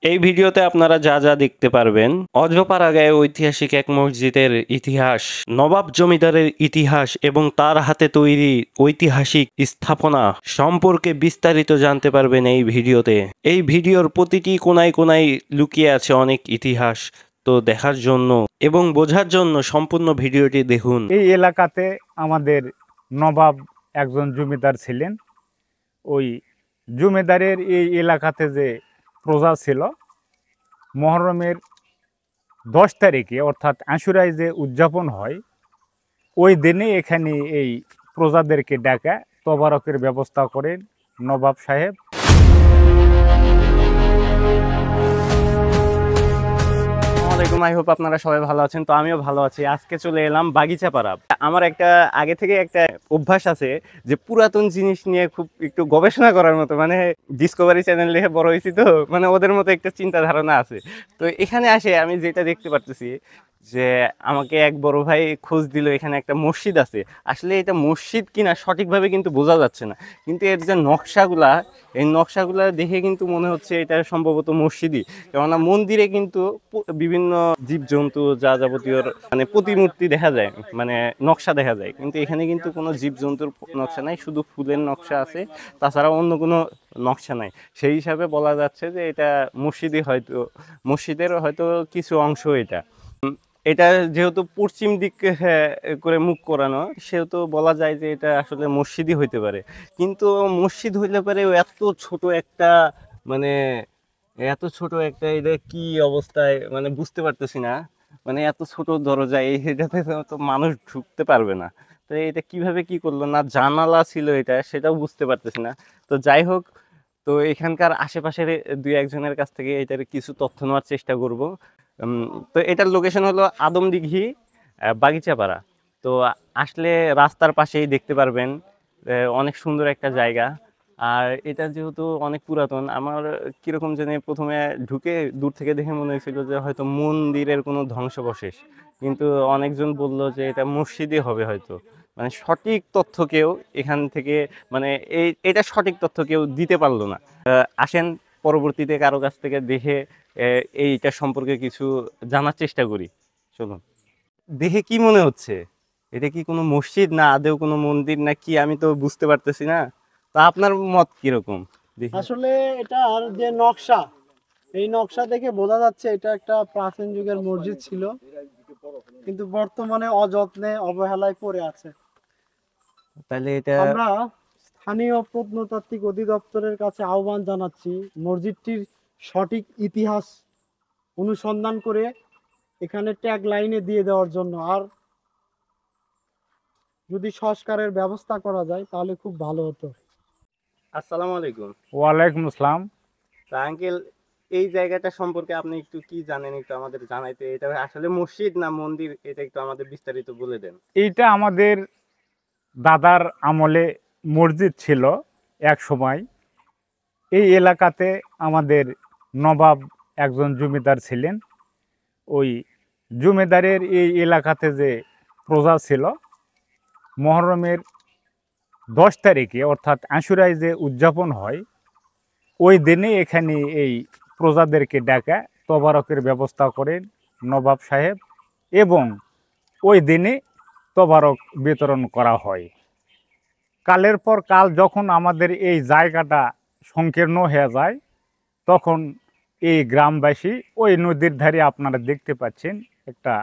এই ভিডিওতে আপনারা যা যা দেখতে পারবেন, অজপাড়াগাঁয়ে ঐতিহাসিক এক মসজিদের ইতিহাস, নবাব জমিদারের ইতিহাস এবং তার হাতে তৈরি ঐতিহাসিক স্থাপনা সম্পর্কে বিস্তারিত জানতে পারবেন এই ভিডিওতে। এই ভিডিওর প্রতিটি কোনায় কোনায় লুকিয়ে আছে অনেক ইতিহাস। তো দেখার জন্য এবং বোঝার জন্য সম্পূর্ণ ভিডিওটি দেখুন। এই এলাকাতে আমাদের নবাব একজন জমিদার ছিলেন। ওই জমিদারের এই এলাকাতে যে প্রজা ছিল, মহরমের 10 তারিখে অর্থাৎ আশুরায় যে উদযাপন হয়, ওই দিনে এখানে এই প্রজাদেরকে ডাকা তবারকের ব্যবস্থা করেন নবাব সাহেব। আই হোপ আপনারা সবাই ভালো আছেন। তো আমিও ভালো আছি। আজকে চলে এলাম বাগিচাপাড়া। আমার একটা আগে থেকে একটা অভ্যাস আছে যে পুরাতন জিনিস নিয়ে খুব একটু গবেষণা করার মতো, মানে ডিসকভারি চ্যানেল দেখে বড় হয়েছি, তো মানে ওদের মতো একটা চিন্তা ধারণা আছে। তো এখানে আসে আমি যেটা দেখতে পারতেছি যে আমাকে এক বড় ভাই খোঁজ দিল, এখানে একটা মসজিদ আছে। আসলে এটা মসজিদ কিনা সঠিকভাবে কিন্তু বোঝা যাচ্ছে না, কিন্তু এর যে নকশাগুলা, এই নকশাগুলা দেখে কিন্তু মনে হচ্ছে এটা সম্ভবত মসজিদই। কেননা মন্দিরে কিন্তু বিভিন্ন জীবজন্তু যা যাবতীয় মানে প্রতিমূর্তি দেখা যায়, মানে নকশা দেখা যায়, কিন্তু এখানে কিন্তু কোনো জীবজন্তুর নকশা নাই, শুধু ফুলের নকশা আছে, তাছাড়া অন্য কোনো নকশা নাই। সেই হিসাবে বলা যাচ্ছে যে এটা মসজিদই, হয়তো মসজিদের হয়তো কিছু অংশ এটা। এটা যেহেতু পশ্চিম দিক করে মুখ করানো, সেহেতু বলা যায় যে এটা আসলে মসজিদই হইতে পারে। কিন্তু মসজিদ হইলে পারে এত ছোট একটা, মানে এত ছোট একটা, এটা কি অবস্থায় মানে বুঝতে পারতেছি না। মানে এত ছোট দরজা, এটাতে তো মানুষ ঢুকতে পারবে না। তো এটা কিভাবে কি করলো, না জানালা ছিল এটা, সেটাও বুঝতে পারতেছি না। তো যাই হোক, তো এখানকার আশেপাশের দুই একজনের কাছ থেকে এটার কিছু তথ্য নেওয়ার চেষ্টা করব। তো এটার লোকেশন হলো আদমদিঘি, বাগিচাপাড়া। তো আসলে রাস্তার পাশেই দেখতে পারবেন, অনেক সুন্দর একটা জায়গা। আর এটা যেহেতু অনেক পুরাতন, আমার কিরকম জানি প্রথমে ঢুকে দূর থেকে দেখে মনে হয়েছিল যে হয়তো মন্দিরের কোনো ধ্বংসাবশেষ, কিন্তু অনেকজন বলল যে এটা মসজিদই হবে হয়তো। মানে সঠিক তথ্য কেউ এখান থেকে, মানে এটা সঠিক তথ্য কেউ দিতে পারলো না। আসেন পরবর্তীতে কারো কাছ থেকে দেখে এইটা সম্পর্কে কিছু জানার চেষ্টা করি। চলুন। দেখে কি মনে হচ্ছে, এটা কি কোনো মসজিদ না আদেও কোনো মন্দির না কি, আমি তো বুঝতে পারতেছি না। তা আপনার মত কিরকম দেখি? আসলে এটার যে নকশা, এই নকশা দেখে বোঝা যাচ্ছে এটা একটা প্রাচীন যুগের মসজিদ ছিল, কিন্তু বর্তমানে অযত্নে অবহেলায় পড়ে আছে। তাহলে এটা আমরা স্থানীয় প্রত্নতাত্ত্বিক অধিদপ্তরের কাছে আহ্বান জানাচ্ছি মসজিদটির সঠিক ইতিহাস অনুসন্ধান করে এখানে ট্যাগ লাইনে দিয়ে দেওয়ার জন্য। আর যদি সংস্কারের ব্যবস্থা করা যায় তাহলে খুব ভালো হতো। আসসালামু আলাইকুম। ওয়ালাইকুম আসসালাম। তা আঙ্কেল, এই জায়গাটা সম্পর্কে আপনি একটু কি জানেন, একটু আমাদের জানাইতে। এটা আসলে মসজিদ না মন্দির, এটা একটু আমাদের বিস্তারিত বলে দেন। এইটা আমাদের দাদার আমলে মসজিদ ছিল এক সময়। এই এলাকাতে আমাদের নবাব একজন জমিদার ছিলেন। ওই জমিদারের এই এলাকাতে যে প্রজা ছিল, মহরমের 10 তারিখে অর্থাৎ আশুরায় যে উদযাপন হয়, ওই দিনে এখানে এই প্রজাদেরকে ডাকা তবারকের ব্যবস্থা করেন নবাব সাহেব, এবং ওই দিনে তবারক বিতরণ করা হয়। কালের পর কাল যখন আমাদের এই জায়গাটা সংকীর্ণ হয়ে যায়, তখন এই গ্রামবাসী ওই নদীর ধারে আপনারা দেখতে পাচ্ছেন একটা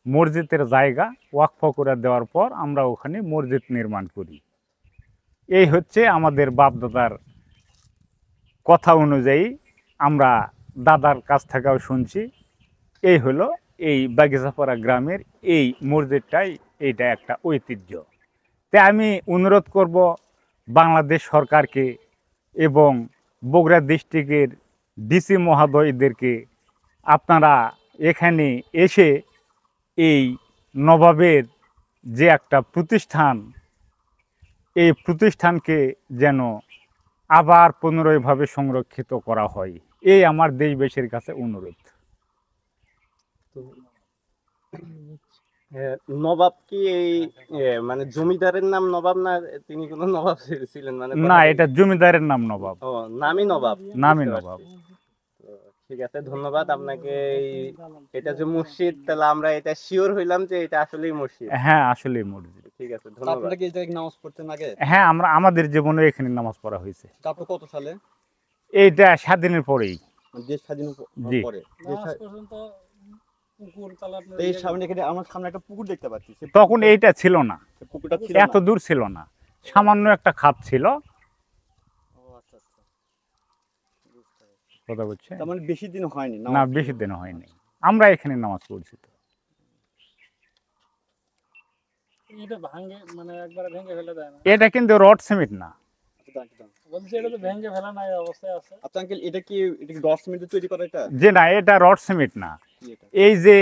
মসজিদের জায়গা ওয়াকফ করে দেওয়ার পর আমরা ওখানে মসজিদ নির্মাণ করি। এই হচ্ছে আমাদের বাপদাদার কথা অনুযায়ী, আমরা দাদার কাছ থেকেও শুনছি। এই হলো এই বাগিচাপাড়া গ্রামের এই মসজিদটাই, এইটা একটা ঐতিহ্য। তাই আমি অনুরোধ করব বাংলাদেশ সরকারকে এবং বগুড়া ডিস্ট্রিক্টের ডিসি মহোদয়দেরকে, আপনারা এখানে এসে এই নবাবের যে একটা প্রতিষ্ঠান, এই প্রতিষ্ঠানকে যেন আবার পুনরায়ভাবে সংরক্ষিত করা হয়, এই আমার দেশবাসীর কাছে অনুরোধ। নবাব কি এই মানে জমিদারের নাম নবাব, না তিনি কোনো নবাব ছিলেন? মানে না, এটা জমিদারের নাম নবাব, ও নামই নবাব, নামই বুঝতে নবাব। পারছি। তো ঠিক আছে, ধন্যবাদ আপনাকে। এটা যে মসজিদ, তাহলে আমরা এটা শিওর হইলাম যে এটা আসলেই মসজিদ। হ্যাঁ আসলে মসজিদ। ঠিক আছে, তা ধন্যবাদ। আপনারা কি এই জায়গায় নামাজ পড়তেন আগে? হ্যাঁ আমাদের জীবনে এখানে নামাজ পড়া হয়েছে। তারপর কত সালে? এইটা স্বাধীনের পরেই। মানে দেশ স্বাধীন জি। পরে নামাজ পর্যন্ত পুকুর তালাব এই সামনে এখানে আমার সামনে একটা পুকুর দেখতে পাচ্ছি, সেই তখন এইটা ছিল না, পুকুরটা ছিল এত না। দূর ছিল না, সামান্য একটা খাত ছিল। ও আচ্ছা আচ্ছা, বুঝতে পারছি। কথা বলছে তার মানে বেশি দিন হয়নি না, নামাজ বেশি দিন হয়নি আমরা এখানে নামাজ পড়ছি। তো এটা ভাঙে, মানে একবারে ভেঙে ফেলে দেয় না। এটা কিন্তু রড সিমেন্ট না। আচ্ছা, দাঁড়ান। বলছি এটা তো ভেঙে ফেলা নাই অবস্থায় আছে। আচ্ছা আঙ্কেল, এটা কি রড সিমেন্ট দিয়ে তৈরি করা এটা? যে না, এটা রড সিমেন্ট না। কি এটা? এই যে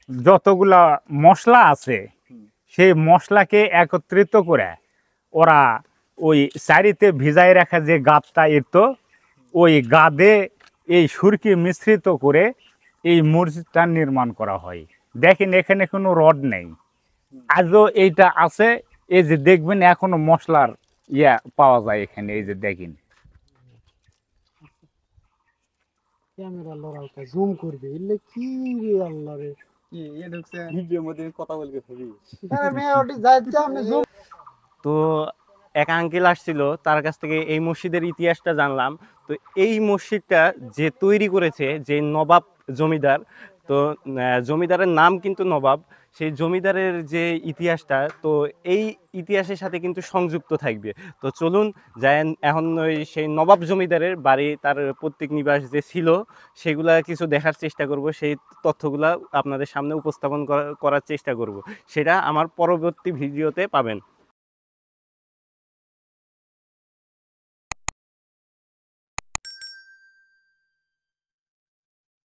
যতগুলা মশলা আছে হুম। সেই মশলাকে একত্রিত করে ওরা ওই চারিতে ভিজাই রাখা যে গাদটা এরতো, ওই গাদে এই সুরকি মিশ্রিত করে এই মসজিদটা নির্মাণ করা হয়। দেখেন এখানে কোনো রড নেই, আজও এইটা আছে। এই যে দেখবেন এখনো মশলার পাওয়া যায় এখানে, এই যে দেখেন। ক্যামেরা লড়াইটা জুম করবে, এলে কি রে আল্লাহ রে। কি এ ঢুকছে ভিডিওর মধ্যে, কথা বলতে হবে। আরে মেয়ে ওটি যাইতে আপনি জুম। তো এক আঙ্কেল আসছিল, তার কাছ থেকে এই মসজিদের ইতিহাসটা জানলাম। তো এই মসজিদটা যে তৈরি করেছে, যে নবাব জমিদার, তো জমিদারের নাম কিন্তু নবাব, সেই জমিদারের যে ইতিহাসটা, তো এই ইতিহাসের সাথে কিন্তু সংযুক্ত থাকবে। তো চলুন যাই, এখন ওই সেই নবাব জমিদারের বাড়ি, তার পৈতৃক নিবাস যে ছিল, সেগুলা কিছু দেখার চেষ্টা করব, সেই তথ্যগুলা আপনাদের সামনে উপস্থাপন করার চেষ্টা করব। সেটা আমার পরবর্তী ভিডিওতে পাবেন।